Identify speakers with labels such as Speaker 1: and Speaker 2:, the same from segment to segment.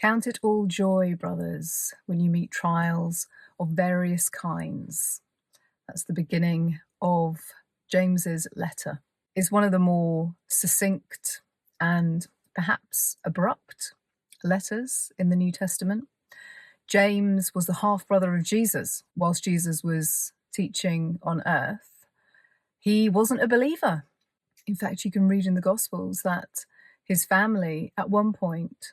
Speaker 1: Count it all joy, brothers, when you meet trials of various kinds. That's the beginning of James's letter. It's one of the more succinct and perhaps abrupt letters in the New Testament. James was the half-brother of Jesus whilst Jesus was teaching on earth. He wasn't a believer. In fact, you can read in the Gospels that his family at one point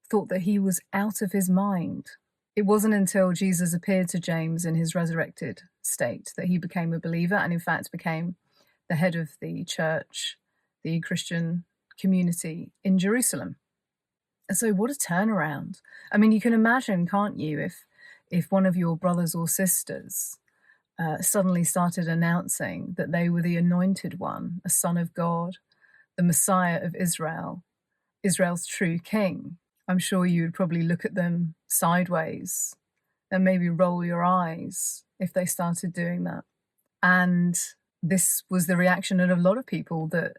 Speaker 1: thought that he was out of his mind. It wasn't until Jesus appeared to James in his resurrected state that he became a believer and in fact became the head of the church, the Christian community in Jerusalem. And so what a turnaround. I mean, you can imagine, can't you, if one of your brothers or sisters suddenly started announcing that they were the anointed one, a son of God, the Messiah of Israel, Israel's true king. I'm sure you would probably look at them sideways and maybe roll your eyes if they started doing that. And this was the reaction of a lot of people that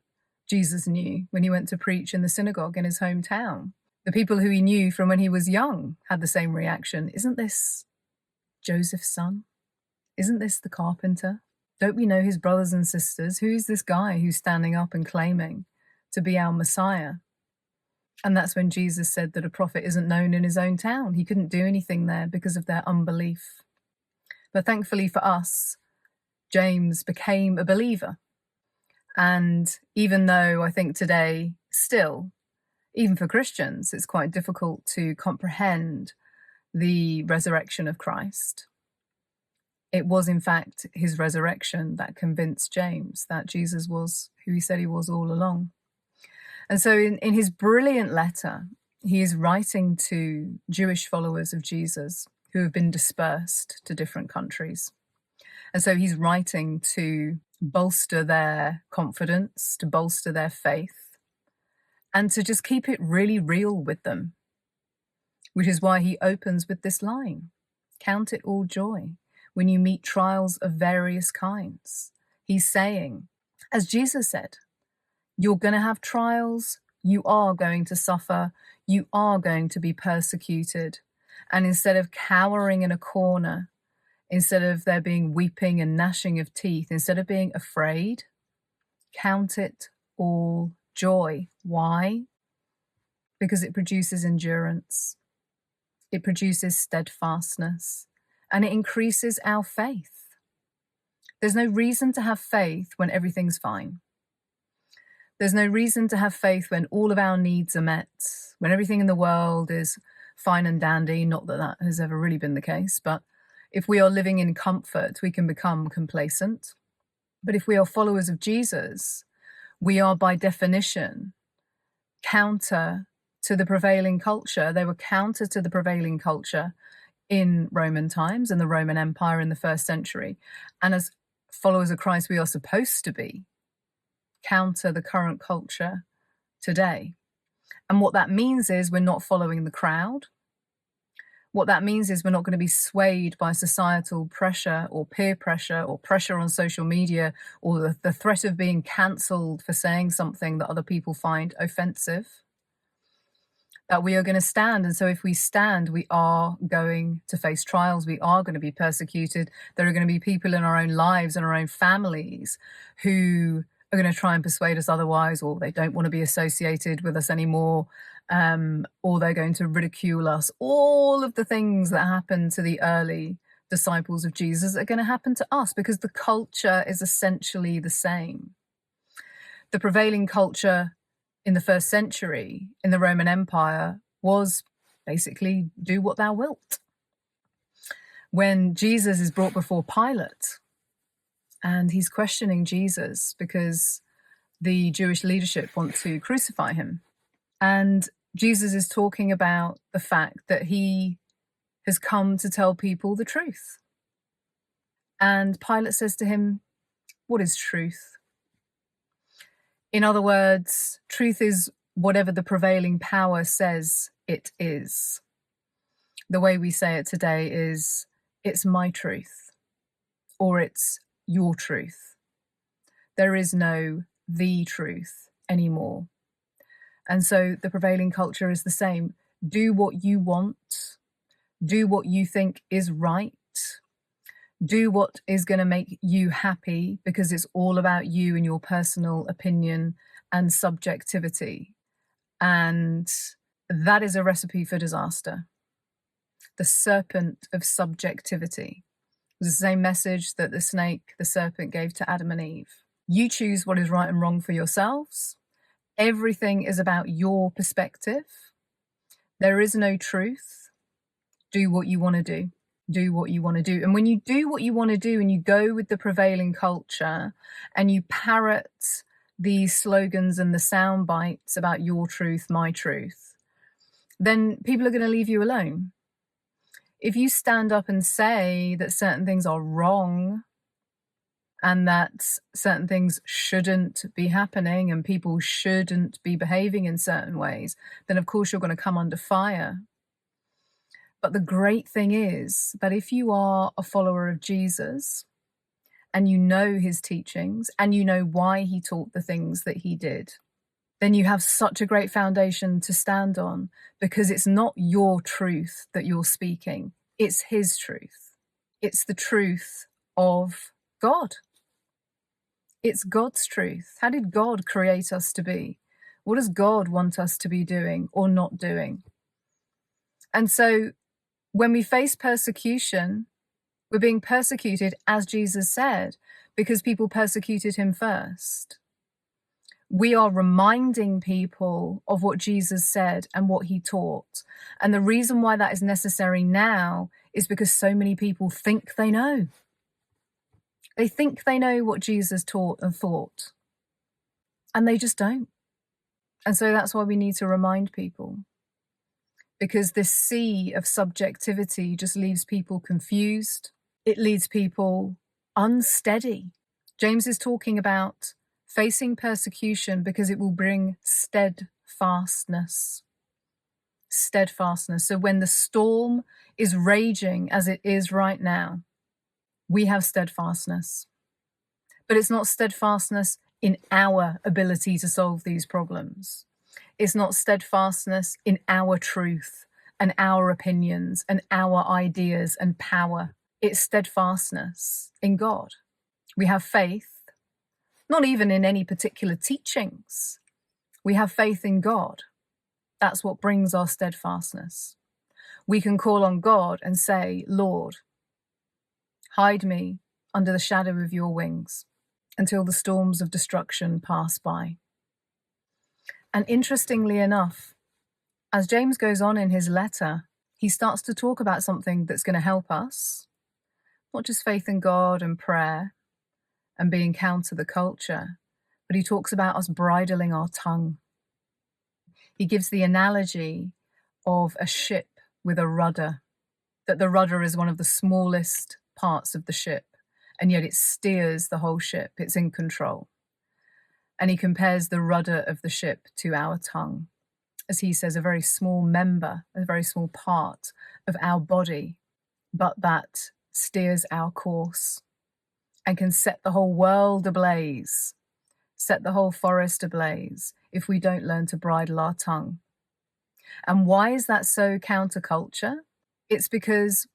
Speaker 1: Jesus knew when he went to preach in the synagogue in his hometown. The people who he knew from when he was young had the same reaction. Isn't this Joseph's son? Isn't this the carpenter? Don't we know his brothers and sisters? Who is this guy who's standing up and claiming to be our Messiah? And that's when Jesus said that a prophet isn't known in his own town. He couldn't do anything there because of their unbelief. But thankfully for us, James became a believer. And even though I think today still, even for Christians, it's quite difficult to comprehend the resurrection of Christ, it was in fact his resurrection that convinced James that Jesus was who he said he was all along. And so in his brilliant letter, he is writing to Jewish followers of Jesus who have been dispersed to different countries. And so he's writing to bolster their confidence, to bolster their faith, and to just keep it really real with them, which is why he opens with this line, count it all joy when you meet trials of various kinds. He's saying, as Jesus said, you're going to have trials, you are going to suffer, you are going to be persecuted. And instead of cowering in a corner, instead of there being weeping and gnashing of teeth, instead of being afraid, count it all joy. Why? Because it produces endurance, it produces steadfastness, and it increases our faith. There's no reason to have faith when everything's fine. There's no reason to have faith when all of our needs are met, when everything in the world is fine and dandy. Not that that has ever really been the case, but if we are living in comfort, we can become complacent. But if we are followers of Jesus, we are by definition counter to the prevailing culture. They were counter to the prevailing culture in Roman times and the Roman Empire in the first century. And as followers of Christ, we are supposed to be counter the current culture today. And what that means is we're not following the crowd. What that means is we're not going to be swayed by societal pressure or peer pressure or pressure on social media or the threat of being cancelled for saying something that other people find offensive. That we are going to stand. And so if we stand, we are going to face trials. We are going to be persecuted. There are going to be people in our own lives and our own families who are going to try and persuade us otherwise, or they don't want to be associated with us anymore, or they're going to ridicule us. All of the things that happened to the early disciples of Jesus are going to happen to us because the culture is essentially the same. The prevailing culture in the first century in the Roman Empire was basically do what thou wilt. When Jesus is brought before Pilate, and he's questioning Jesus because the Jewish leadership want to crucify him. And Jesus is talking about the fact that he has come to tell people the truth. And Pilate says to him, what is truth? In other words, truth is whatever the prevailing power says it is. The way we say it today is, it's my truth, or it's your truth. There is no the truth anymore. And so the prevailing culture is the same. do what you want, do what you think is right, do what is going to make you happy, because it's all about you and your personal opinion and subjectivity. And that is a recipe for disaster. The serpent of subjectivity. It was the same message that the serpent gave to Adam and Eve. You choose what is right and wrong for yourselves. Everything is about your perspective. There is no truth. Do what you want to do. Do what you want to do. And when you do what you want to do and you go with the prevailing culture and you parrot these slogans and the sound bites about your truth, my truth, then people are going to leave you alone. If you stand up and say that certain things are wrong and that certain things shouldn't be happening and people shouldn't be behaving in certain ways, then of course you're going to come under fire. But the great thing is that if you are a follower of Jesus and you know his teachings and you know why he taught the things that he did, then you have such a great foundation to stand on, because it's not your truth that you're speaking. It's his truth. It's the truth of God. It's God's truth. How did God create us to be? What does God want us to be doing or not doing? And so when we face persecution, we're being persecuted, as Jesus said, because people persecuted him first. We are reminding people of what Jesus said and what he taught. And the reason why that is necessary now is because so many people think they know. They think they know what Jesus taught and thought, and they just don't. And so that's why we need to remind people, because this sea of subjectivity just leaves people confused. It leaves people unsteady. James is talking about facing persecution because it will bring steadfastness. Steadfastness. So when the storm is raging as it is right now, we have steadfastness. But it's not steadfastness in our ability to solve these problems. It's not steadfastness in our truth and our opinions and our ideas and power. It's steadfastness in God. We have faith, not even in any particular teachings. We have faith in God. That's what brings our steadfastness. We can call on God and say, Lord, hide me under the shadow of your wings until the storms of destruction pass by. And interestingly enough, as James goes on in his letter, he starts to talk about something that's going to help us, not just faith in God and prayer and being counter the culture, but he talks about us bridling our tongue. He gives the analogy of a ship with a rudder, that the rudder is one of the smallest parts of the ship, and yet it steers the whole ship. It's in control. And he compares the rudder of the ship to our tongue. As he says, a very small member, a very small part of our body, but that steers our course and can set the whole world ablaze, set the whole forest ablaze if we don't learn to bridle our tongue. And why is that so counterculture? It's because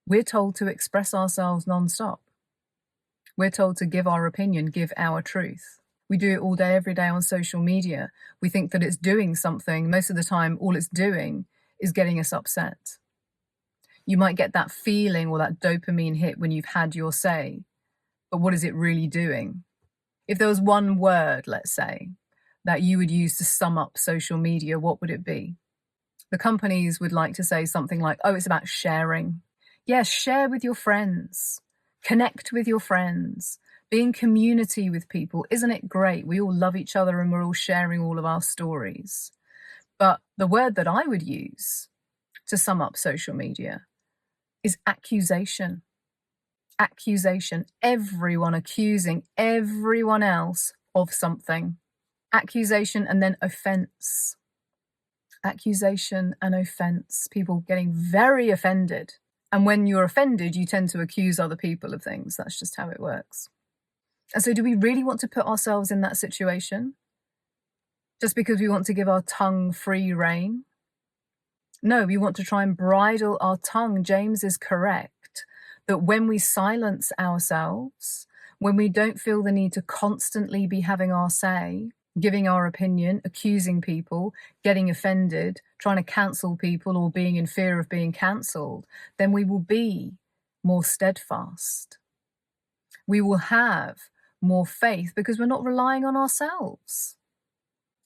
Speaker 1: we're told to express ourselves nonstop. We're told to give our opinion, give our truth. We do it all day, every day on social media. We think that it's doing something. Most of the time, all it's doing is getting us upset. You might get that feeling or that dopamine hit when you've had your say, but what is it really doing? If there was one word, let's say, that you would use to sum up social media, what would it be? The companies would like to say something like, oh, it's about sharing. Yes, share with your friends. Connect with your friends. Be in community with people. Isn't it great? We all love each other and we're all sharing all of our stories. But the word that I would use to sum up social media is accusation. Accusation. Everyone accusing everyone else of something. Accusation and then offense. Accusation and offense. People getting very offended. And when you're offended, you tend to accuse other people of things. That's just how it works. And so do we really want to put ourselves in that situation? Just because we want to give our tongue free rein? No, we want to try and bridle our tongue. James is correct that when we silence ourselves, when we don't feel the need to constantly be having our say, giving our opinion, accusing people, getting offended, trying to cancel people or being in fear of being cancelled, then we will be more steadfast. We will have more faith because we're not relying on ourselves.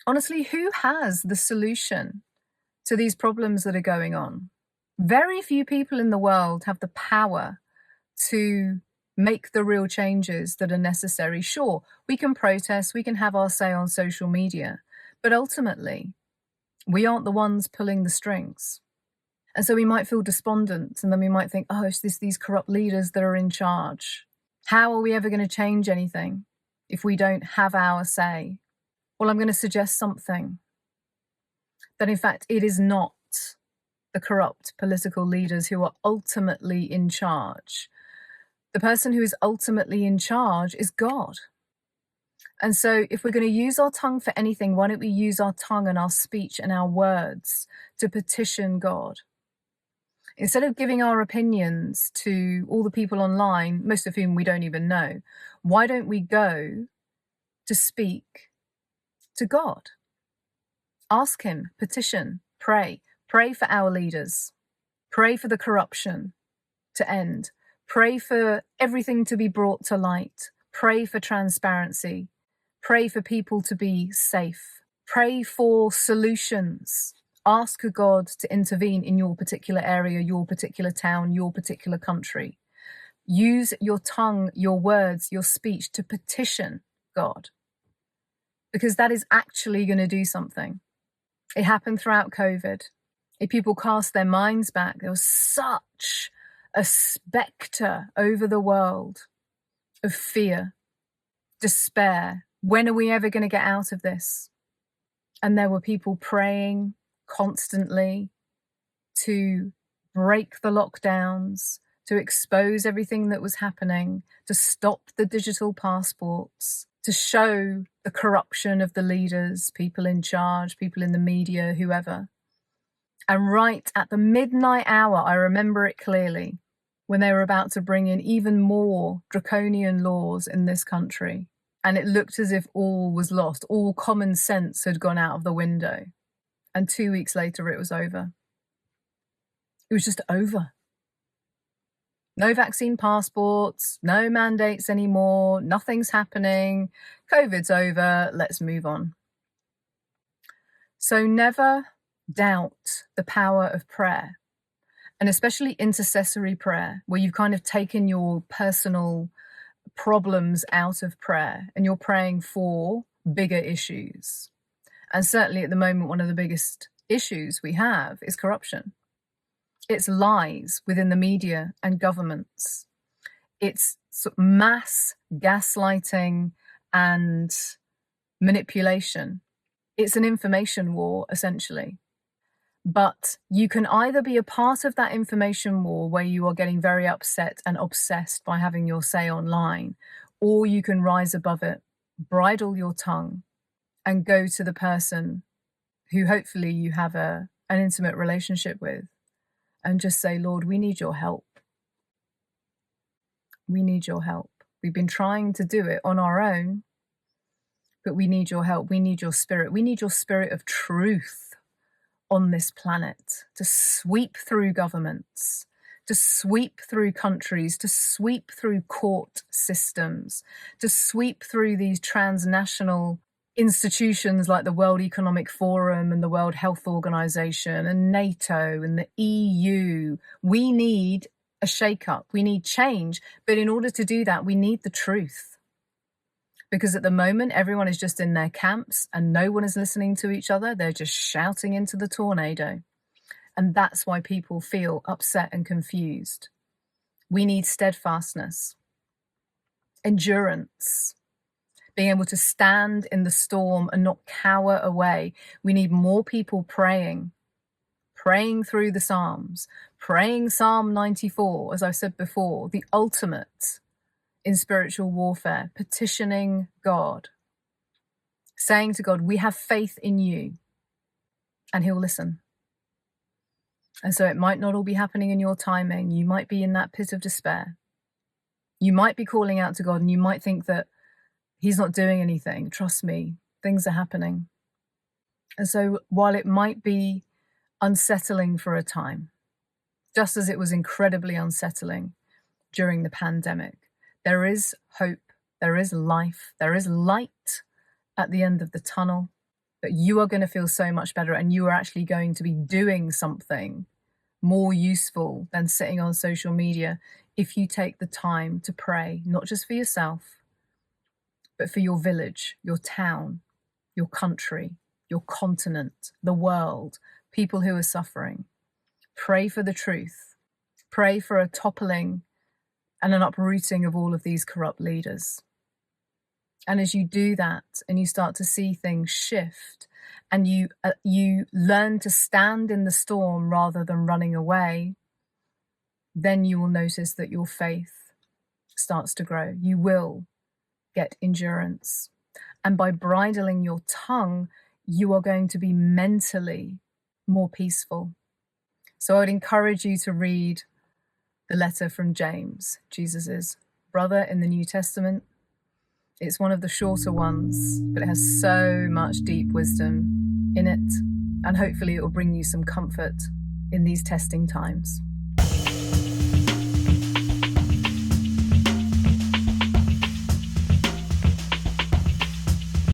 Speaker 1: Honestly, who has the solution to these problems that are going on? Very few people in the world have the power to make the real changes that are necessary. Sure, we can protest, we can have our say on social media, but ultimately, we aren't the ones pulling the strings. And so we might feel despondent, and then we might think, oh, it's these corrupt leaders that are in charge. How are we ever going to change anything if we don't have our say? Well, I'm going to suggest something. That in fact, it is not the corrupt political leaders who are ultimately in charge. The person who is ultimately in charge is God. And so if we're going to use our tongue for anything, why don't we use our tongue and our speech and our words to petition God? Instead of giving our opinions to all the people online, most of whom we don't even know, why don't we go to speak to God? Ask him, petition, pray. Pray for our leaders. Pray for the corruption to end. Pray for everything to be brought to light. Pray for transparency. Pray for people to be safe. Pray for solutions. Ask God to intervene in your particular area, your particular town, your particular country. Use your tongue, your words, your speech to petition God, because that is actually going to do something. It happened throughout COVID. If people cast their minds back, there was such a spectre over the world of fear, despair. When are we ever going to get out of this? And there were people praying constantly to break the lockdowns, to expose everything that was happening, to stop the digital passports, to show the corruption of the leaders, people in charge, people in the media, whoever. And right at the midnight hour, I remember it clearly, when they were about to bring in even more draconian laws in this country. And it looked as if all was lost. All common sense had gone out of the window. And 2 weeks later, it was over. It was just over. No vaccine passports, no mandates anymore, nothing's happening, COVID's over, let's move on. So never doubt the power of prayer, and especially intercessory prayer, where you've kind of taken your personal problems out of prayer and you're praying for bigger issues. And certainly at the moment, one of the biggest issues we have is corruption. It's lies within the media and governments. It's sort of mass gaslighting and manipulation. It's an information war, essentially. But you can either be a part of that information war where you are getting very upset and obsessed by having your say online, or you can rise above it, bridle your tongue, and go to the person who hopefully you have an intimate relationship with, and just say, Lord, we need your help. We need your help. We've been trying to do it on our own, but we need your help. We need your spirit. We need your spirit of truth on this planet to sweep through governments, to sweep through countries, to sweep through court systems, to sweep through these transnational institutions like the World Economic Forum and the World Health Organization and NATO and the EU. We need a shake-up. We need change. But in order to do that, we need the truth. Because at the moment, everyone is just in their camps and no one is listening to each other. They're just shouting into the tornado. And that's why people feel upset and confused. We need steadfastness, endurance, being able to stand in the storm and not cower away. We need more people praying through the Psalms, praying Psalm 94, as I said before, the ultimate in spiritual warfare, petitioning God, saying to God, we have faith in you, and he'll listen. And so it might not all be happening in your timing. You might be in that pit of despair. You might be calling out to God, and you might think that He's not doing anything. Trust me, things are happening. And so while it might be unsettling for a time, just as it was incredibly unsettling during the pandemic, there is hope, there is life, there is light at the end of the tunnel, that you are going to feel so much better, and you are actually going to be doing something more useful than sitting on social media if you take the time to pray, not just for yourself, but for your village, your town, your country, your continent, the world, people who are suffering. Pray for the truth. Pray for a toppling and an uprooting of all of these corrupt leaders. And as you do that and you start to see things shift, and you learn to stand in the storm rather than running away, then you will notice that your faith starts to grow. You will get endurance. And by bridling your tongue, you are going to be mentally more peaceful. So I would encourage you to read the letter from James, Jesus's brother in the New Testament. It's one of the shorter ones, but it has so much deep wisdom in it. And hopefully it will bring you some comfort in these testing times.